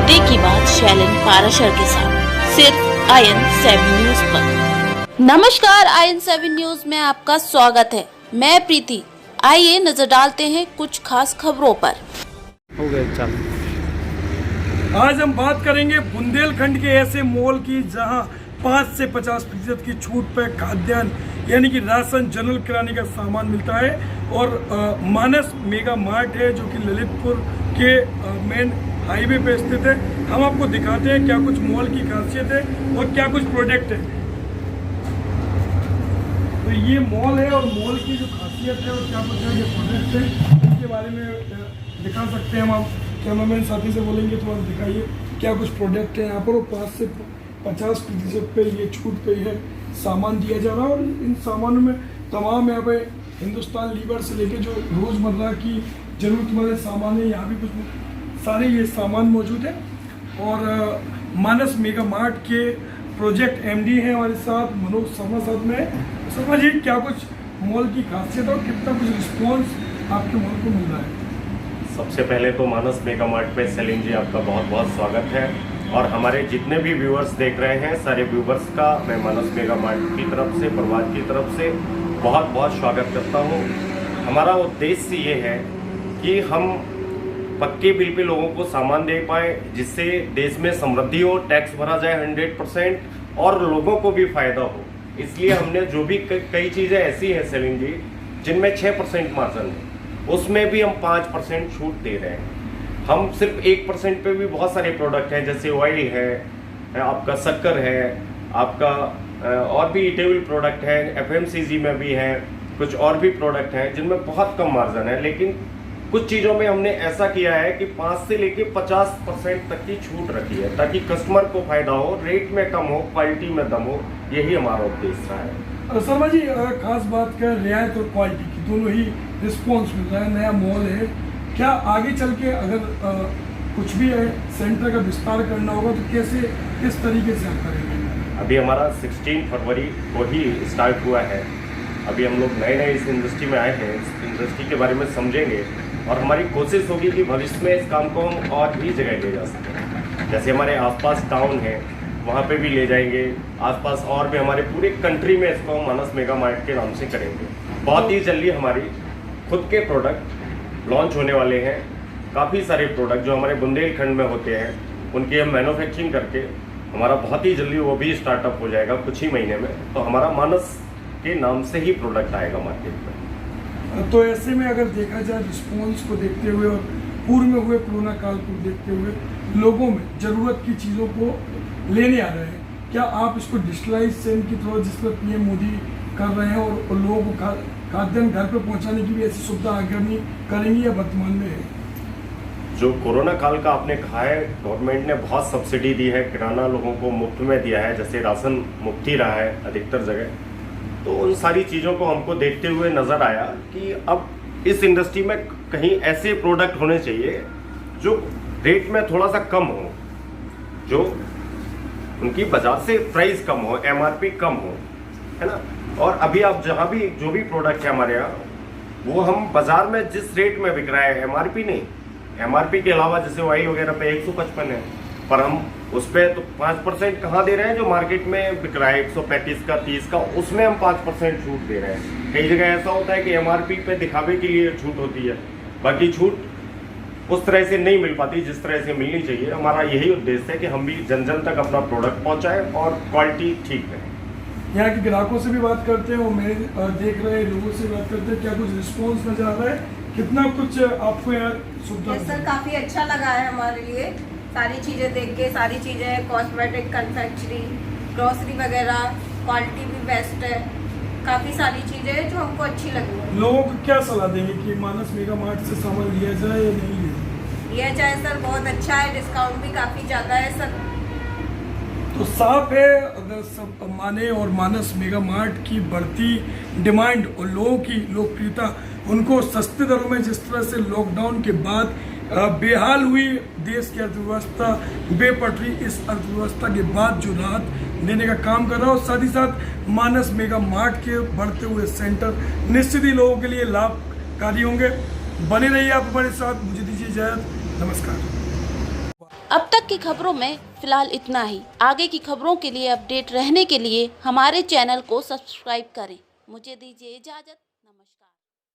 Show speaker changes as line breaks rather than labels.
मुद्दे की बात शैलन पाराशर के साथ सिर्फ IN7 न्यूज पर। नमस्कार, IN7 न्यूज में आपका स्वागत है। मैं प्रीति। आइए नजर डालते हैं कुछ खास खबरों पर।
हो गए, चलो।
आज हम बात करेंगे बुंदेलखंड के ऐसे मॉल की जहां 5 से 50% की छूट पर खाद्यान्न यानी कि राशन, जनरल किराने का सामान मिलता है। और मानस मेगा मार्ट है जो कि ललितपुर के मेन हाईवे पे स्थित है। हम आपको दिखाते हैं क्या कुछ मॉल की खासियत है और क्या कुछ प्रोडक्ट है। तो ये मॉल है और मॉल की जो खासियत है और क्या कुछ है, ये प्रोडक्ट है, इसके बारे में दिखा सकते हैं हम। आप कैमरामैन साथी से बोलेंगे तो आप दिखाइए क्या कुछ प्रोडक्ट है यहाँ पर। और 5 से 50% पे ये छूट पे है सामान दिया जा रहा है। और इन सामानों में तमाम यहाँ पे हिंदुस्तान लीवर से लेके जो रोज़मर्रा की ज़रूरत वाले सामान है, यहाँ भी कुछ सारे ये सामान मौजूद है। और मानस मेगा मार्ट के प्रोजेक्ट MD हैं हमारे साथ, मनोज शर्मा साथ में है। शर्मा जी, क्या कुछ मॉल की खासियत और कितना कुछ रिस्पॉन्स आपके मॉल को मिल रहा है?
सबसे पहले तो मानस मेगा मार्ट पे सलीम जी आपका बहुत बहुत स्वागत है। और हमारे जितने भी व्यूअर्स देख रहे हैं, सारे व्यूअर्स का मैं मानस मेगा मार्ट की तरफ से, परिवार की तरफ से बहुत बहुत स्वागत करता हूं। हमारा उद्देश्य ये है कि हम पक्के बिल पे लोगों को सामान दे पाएँ, जिससे देश में समृद्धि हो, टैक्स भरा जाए 100% और लोगों को भी फायदा हो। इसलिए हमने जो भी कई चीज़ें ऐसी हैं सलीम जी जिनमें 6% मार्जिन है, उसमें भी हम 5% छूट दे रहे हैं। हम सिर्फ 1% पे भी बहुत सारे प्रोडक्ट हैं, जैसे ऑयल है, आपका शक्कर है, आपका और भी ईटेबल प्रोडक्ट है, FMCG में भी है, कुछ और भी प्रोडक्ट हैं जिनमें बहुत कम मार्जिन है। लेकिन कुछ चीज़ों में हमने ऐसा किया है कि 5 से लेके 50% तक की छूट रखी है, ताकि कस्टमर को फायदा हो, रेट में कम हो, क्वालिटी में दम हो। यही हमारा उद्देश्य रहा है।
शर्मा जी, खास बात कर रियायत और क्वालिटी की दोनों ही रिस्पॉन्स मिल रहा है। नया मॉल है, क्या आगे चल के अगर कुछ भी है सेंटर का विस्तार करना होगा तो कैसे, किस तरीके से आप करेंगे?
अभी हमारा 16 फरवरी को ही स्टार्ट हुआ है। अभी हम लोग नए इस इंडस्ट्री में आए हैं, इस इंडस्ट्री के बारे में समझेंगे और हमारी कोशिश होगी कि भविष्य में इस काम को हम और भी जगह ले जा सकें। जैसे हमारे आसपास टाउन है, वहाँ पे भी ले जाएंगे। आसपास और भी हमारे पूरे कंट्री में इसको हम मानस मेगा मार्ट के नाम से करेंगे। बहुत ही जल्दी हमारी खुद के प्रोडक्ट लॉन्च होने वाले हैं। काफ़ी सारे प्रोडक्ट जो हमारे बुंदेलखंड में होते हैं उनकी हम मैन्युफैक्चरिंग करके हमारा बहुत ही जल्दी वो भी स्टार्टअप हो जाएगा कुछ ही महीने में। तो हमारा मानस के नाम से ही प्रोडक्ट आएगा मार्केट में।
तो ऐसे में अगर देखा जाए रिस्पॉन्स को देखते हुए और पूर्व में हुए कोरोना काल को देखते हुए लोगों में ज़रूरत की चीज़ों को लेने आ रहे हैं, क्या आप इसको डिजिटलाइजेशन की तरह जिस पर PM मोदी कर रहे हैं और लोगों को खाद्यान्न घर पर पहुंचाने की भी ऐसी सुविधा आगामी करेंगी या वर्तमान में है?
जो कोरोना काल का आपने कहा है, गवर्नमेंट ने बहुत सब्सिडी दी है, किराना लोगों को मुफ्त में दिया है, जैसे राशन मुफ्त ही रहा है अधिकतर जगह। तो उन सारी चीज़ों को हमको देखते हुए नज़र आया कि अब इस इंडस्ट्री में कहीं ऐसे प्रोडक्ट होने चाहिए जो रेट में थोड़ा सा कम हो, जो उनकी बाजार से प्राइस कम हो, MRP कम हो, है ना। और अभी आप जहाँ भी जो भी प्रोडक्ट है हमारे यहाँ, वो हम बाजार में जिस रेट में बिक रहा है, MRP नहीं, MRP के अलावा जैसे ऑयल वगैरह पे 155 है, पर हम उस पर तो 5% कहाँ दे रहे हैं जो मार्केट में बिक रहा है 135 का, 30 का, उसमें हम 5% छूट दे रहे हैं। कई जगह ऐसा होता है कि MRP पे दिखावे के लिए छूट होती है, बाकी छूट उस तरह से नहीं मिल पाती जिस तरह से मिलनी चाहिए। हमारा यही उद्देश्य है कि हम भी जन जन तक अपना प्रोडक्ट पहुँचाएँ और क्वालिटी ठीक रहे।
यहाँ के ग्राहकों से भी बात करते हैं और मेरे देख रहे लोगों से बात करते हैं, क्या कुछ रिस्पॉन्स नजर आ रहा है? कितना कुछ आपको यहाँ सुविधा?
सर, काफ़ी अच्छा लगा है हमारे लिए। सारी चीज़ें देख के, सारी चीज़ें कॉस्मेटिक, कन्फेक्शनरी, ग्रोसरी वगैरह, क्वालिटी भी बेस्ट है। काफ़ी सारी चीज़ें हैं जो हमको अच्छी लगी।
लोगों को क्या सलाह देंगे कि मानस मेगा मार्ट से सामान लिया जाए या नहीं लिया
जाए? सर, बहुत अच्छा है, डिस्काउंट भी काफ़ी ज़्यादा है सर।
तो साफ है, अगर सब माने और मानस मेगा मार्ट की बढ़ती डिमांड और लोगों की लोकप्रियता उनको सस्ते दरों में, जिस तरह से लॉकडाउन के बाद बेहाल हुई देश की अर्थव्यवस्था बेपटरी, इस अर्थव्यवस्था के बाद जो राहत देने का काम कर रहा है, और साथ ही साथ मानस मेगा मार्ट के बढ़ते हुए सेंटर निश्चित ही लोगों के लिए लाभकारी होंगे। बने रहिए आप हमारे साथ। मुझे दीजिए इजाजत, नमस्कार।
अब तक की खबरों में फिलहाल इतना ही। आगे की खबरों के लिए अपडेट रहने के लिए हमारे चैनल को सब्सक्राइब करें। मुझे दीजिए इजाजत।